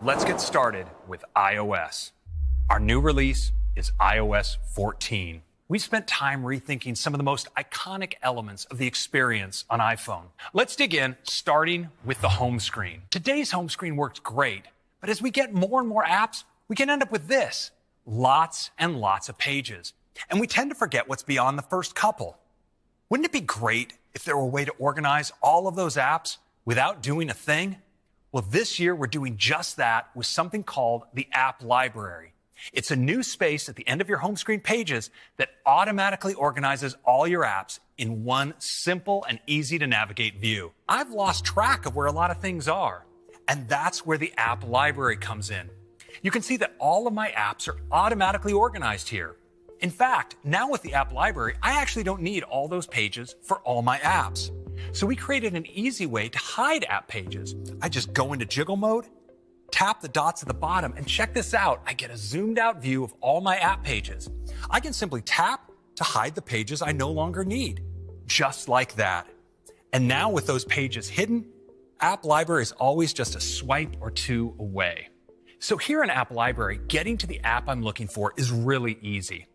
Let's get started with iOS. Our new release is iOS 14. We spent time rethinking some of the most iconic elements of the experience on iPhone. Let's dig in, starting with the home screen. Today's home screen works great, but as we get more and more apps, we can end up with this: lots and lots of pages. And we tend to forget what's beyond the first couple. Wouldn't it be great if there were a way to organize all of those apps without doing a thing? Well, this year we're doing just that with something called the App Library. It's a new space at the end of your home screen pages that automatically organizes all your apps in one simple and easy to navigate view. I've lost track of where a lot of things are, and that's where the App Library comes in. You can see that all of my apps are automatically organized here. In fact, now with the App Library, I actually don't need all those pages for all my apps. So we created an easy way to hide app pages. I just go into jiggle mode, tap the dots at the bottom, and check this out. I get a zoomed out view of all my app pages. I can simply tap to hide the pages I no longer need, just like that. And now with those pages hidden, App Library is always just a swipe or two away. So here in App Library, getting to the app I'm looking for is really easy.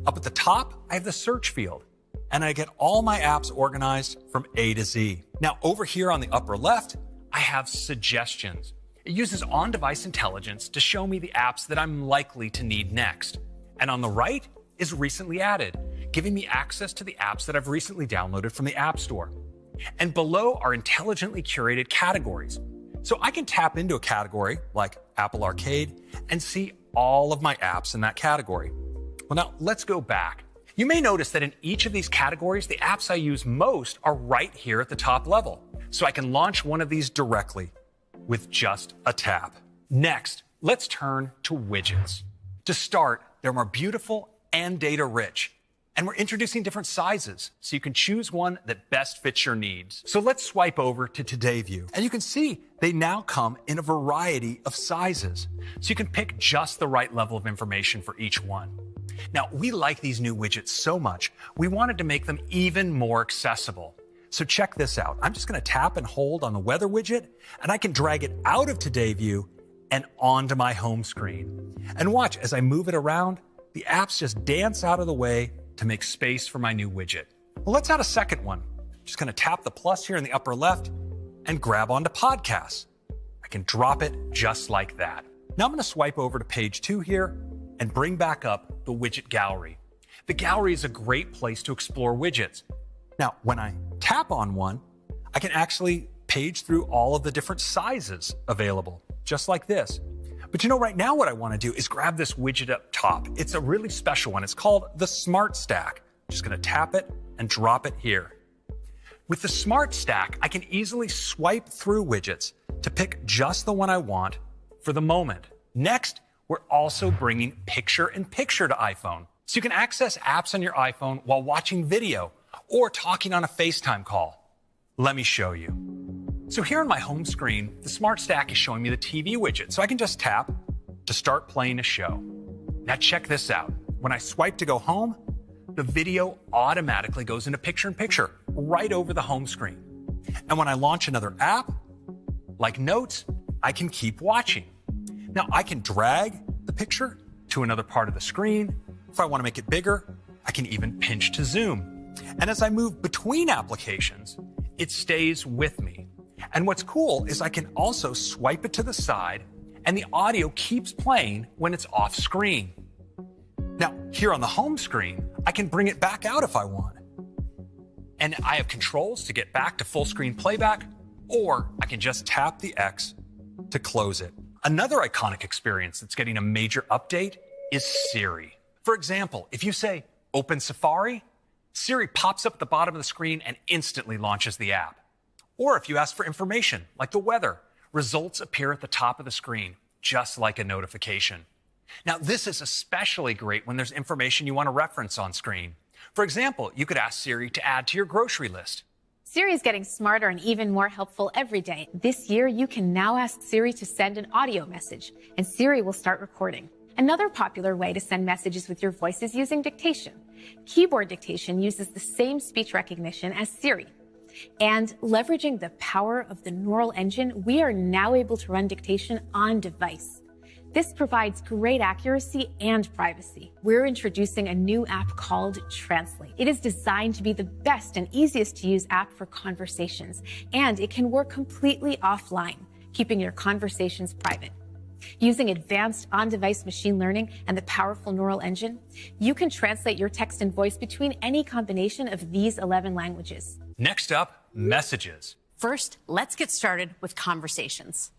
Up at the top, I have the search field, and I get all my apps organized from A to Z. Now over here on the upper left, I have suggestions. It uses on-device intelligence to show me the apps that I'm likely to need next. And on the right is recently added, giving me access to the apps that I've recently downloaded from the App Store. And below are intelligently curated categories. So I can tap into a category like Apple Arcade and see all of my apps in that category. Well, now let's go back. You may notice that in each of these categories, the apps I use most are right here at the top level. So I can launch one of these directly with just a tap. Next, let's turn to widgets. To start, they're more beautiful and data rich. And we're introducing different sizes, so you can choose one that best fits your needs. So let's swipe over to Today View. And you can see they now come in a variety of sizes. So you can pick just the right level of information for each one. Now, we like these new widgets so much, we wanted to make them even more accessible. So check this out. I'm just going to tap and hold on the weather widget, and I can drag it out of Today View and onto my home screen. And watch, as I move it around, the apps just dance out of the way to make space for my new widget. Well, let's add a second one. Just going to tap the plus here in the upper left and grab onto podcasts. I can drop it just like that. Now I'm going to swipe over to page 2 here and bring back up the widget gallery. The gallery is a great place to explore widgets. Now, when I tap on one, I can actually page through all of the different sizes available, just like this. But you know, right now what I want to do is grab this widget up top. It's a really special one. It's called the Smart Stack. I'm just going to tap it and drop it here. With the Smart Stack, I can easily swipe through widgets to pick just the one I want for the moment. Next, we're also bringing picture-in-picture to iPhone. So you can access apps on your iPhone while watching video or talking on a FaceTime call. Let me show you. So here on my home screen, the Smart Stack is showing me the TV widget. So I can just tap to start playing a show. Now check this out. When I swipe to go home, the video automatically goes into picture-in-picture right over the home screen. And when I launch another app, like Notes, I can keep watching. Now I can drag the picture to another part of the screen. If I want to make it bigger, I can even pinch to zoom. And as I move between applications, it stays with me. And what's cool is I can also swipe it to the side and the audio keeps playing when it's off screen. Now, here on the home screen, I can bring it back out if I want. And I have controls to get back to full screen playback, or I can just tap the X to close it. Another iconic experience that's getting a major update is Siri. For example, if you say, "Open Safari," Siri pops up at the bottom of the screen and instantly launches the app. Or if you ask for information, like the weather, results appear at the top of the screen, just like a notification. Now, this is especially great when there's information you want to reference on screen. For example, you could ask Siri to add to your grocery list. Siri is getting smarter and even more helpful every day. This year, you can now ask Siri to send an audio message, and Siri will start recording. Another popular way to send messages with your voice is using dictation. Keyboard dictation uses the same speech recognition as Siri. And leveraging the power of the neural engine, we are now able to run dictation on device. This provides great accuracy and privacy. We're introducing a new app called Translate. It is designed to be the best and easiest to use app for conversations, and it can work completely offline, keeping your conversations private. Using advanced on-device machine learning and the powerful neural engine, you can translate your text and voice between any combination of these 11 languages. Next up, messages. First, let's get started with conversations.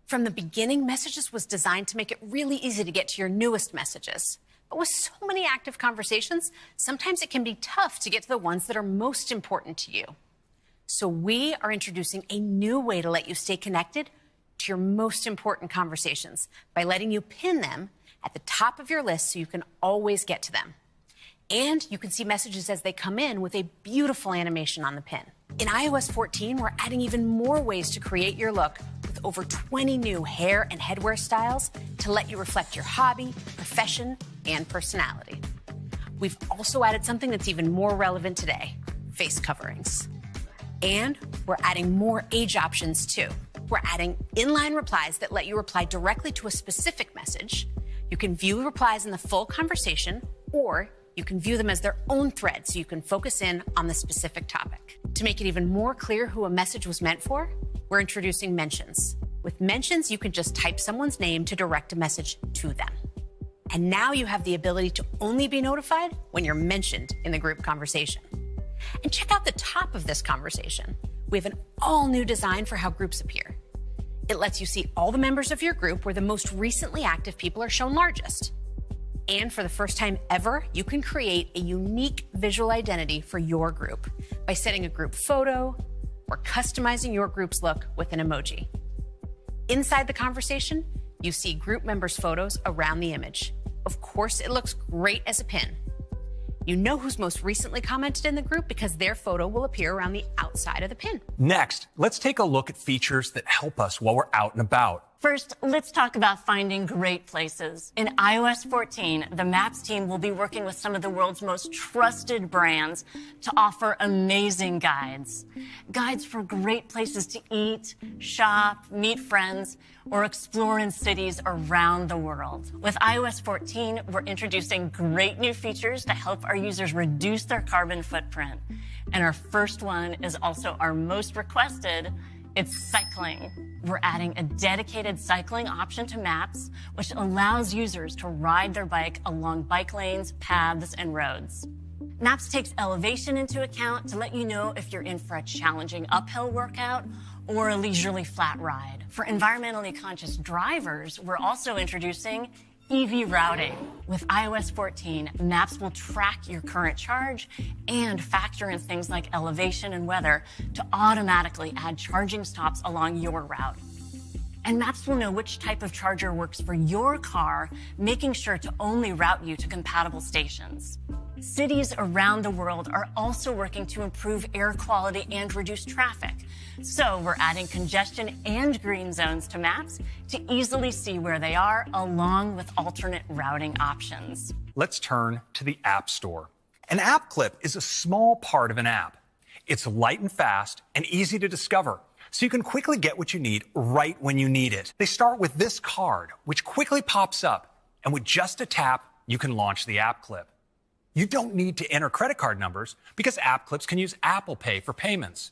From the beginning, Messages was designed to make it really easy to get to your newest messages. But with so many active conversations, sometimes it can be tough to get to the ones that are most important to you. So we are introducing a new way to let you stay connected to your most important conversations by letting you pin them at the top of your list so you can always get to them. And you can see messages as they come in with a beautiful animation on the pin. In iOS 14, we're adding even more ways to create your look with over 20 new hair and headwear styles to let you reflect your hobby, profession, and personality. We've also added something that's even more relevant today, face coverings. And we're adding more age options too. We're adding inline replies that let you reply directly to a specific message. You can view replies in the full conversation, or you can view them as their own thread so you can focus in on the specific topic. To make it even more clear who a message was meant for, we're introducing mentions. With mentions, you can just type someone's name to direct a message to them. And now you have the ability to only be notified when you're mentioned in the group conversation. And check out the top of this conversation. We have an all-new design for how groups appear. It lets you see all the members of your group where the most recently active people are shown largest. And for the first time ever, you can create a unique visual identity for your group by setting a group photo or customizing your group's look with an emoji. Inside the conversation, you see group members' photos around the image. Of course, it looks great as a pin. You know who's most recently commented in the group because their photo will appear around the outside of the pin. Next, let's take a look at features that help us while we're out and about. First, let's talk about finding great places. In iOS 14, the Maps team will be working with some of the world's most trusted brands to offer amazing guides. Guides for great places to eat, shop, meet friends, or explore in cities around the world. With iOS 14, we're introducing great new features to help our users reduce their carbon footprint. And our first one is also our most requested. It's cycling. We're adding a dedicated cycling option to Maps, which allows users to ride their bike along bike lanes, paths, and roads. Maps takes elevation into account to let you know if you're in for a challenging uphill workout or a leisurely flat ride. For environmentally conscious drivers, we're also introducing EV routing. With iOS 14, Maps will track your current charge and factor in things like elevation and weather to automatically add charging stops along your route. And Maps will know which type of charger works for your car, making sure to only route you to compatible stations. Cities around the world are also working to improve air quality and reduce traffic. So we're adding congestion and green zones to Maps to easily see where they are, along with alternate routing options. Let's turn to the App Store. An app clip is a small part of an app. It's light and fast and easy to discover, so you can quickly get what you need right when you need it. They start with this card, which quickly pops up, and with just a tap, you can launch the app clip. You don't need to enter credit card numbers because app clips can use Apple Pay for payments.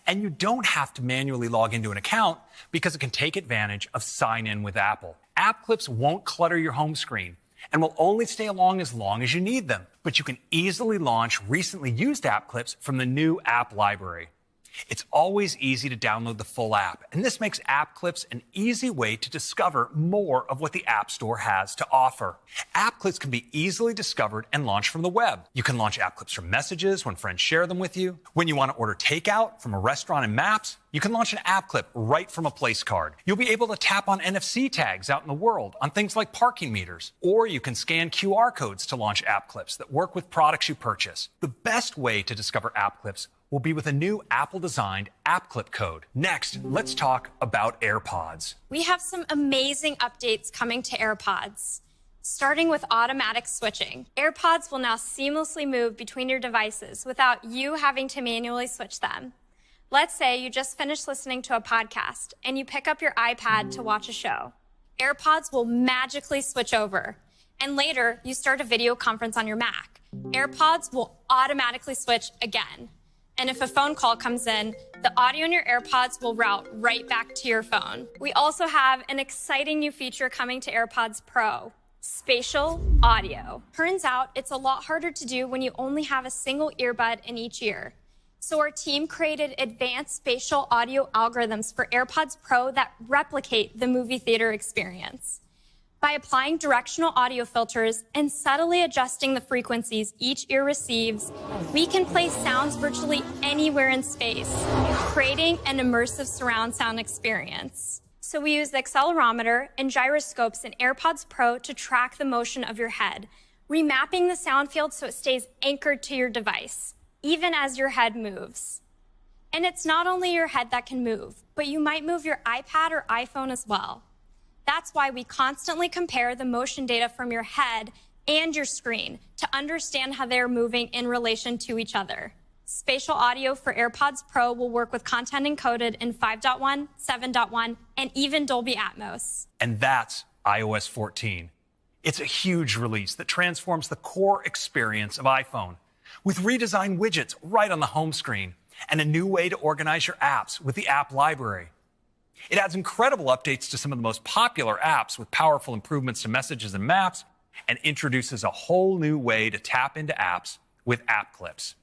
And you don't have to manually log into an account because it can take advantage of Sign In with Apple. App clips won't clutter your home screen and will only stay along as you need them. But you can easily launch recently used app clips from the new app library. It's always easy to download the full app, and this makes app clips an easy way to discover more of what the App Store has to offer. App clips can be easily discovered and launched from the web. You can launch app clips from messages when friends share them with you. When you want to order takeout from a restaurant in Maps, you can launch an app clip right from a place card. You'll be able to tap on NFC tags out in the world on things like parking meters, or you can scan QR codes to launch app clips that work with products you purchase. The best way to discover app clips will be with a new Apple-designed app clip code. Next, let's talk about AirPods. We have some amazing updates coming to AirPods. Starting with automatic switching. AirPods will now seamlessly move between your devices without you having to manually switch them. Let's say you just finished listening to a podcast and you pick up your iPad to watch a show. AirPods will magically switch over. And later, you start a video conference on your Mac. AirPods will automatically switch again. And if a phone call comes in, the audio in your AirPods will route right back to your phone. We also have an exciting new feature coming to AirPods Pro: spatial audio. Turns out it's a lot harder to do when you only have a single earbud in each ear. So our team created advanced spatial audio algorithms for AirPods Pro that replicate the movie theater experience. By applying directional audio filters and subtly adjusting the frequencies each ear receives, we can play sounds virtually anywhere in space, creating an immersive surround sound experience. So we use the accelerometer and gyroscopes in AirPods Pro to track the motion of your head, remapping the sound field so it stays anchored to your device, even as your head moves. And it's not only your head that can move, but you might move your iPad or iPhone as well. That's why we constantly compare the motion data from your head and your screen to understand how they're moving in relation to each other. Spatial audio for AirPods Pro will work with content encoded in 5.1, 7.1, and even Dolby Atmos. And that's iOS 14. It's a huge release that transforms the core experience of iPhone, with redesigned widgets right on the home screen and a new way to organize your apps with the app library. It adds incredible updates to some of the most popular apps with powerful improvements to messages and maps, and introduces a whole new way to tap into apps with app clips.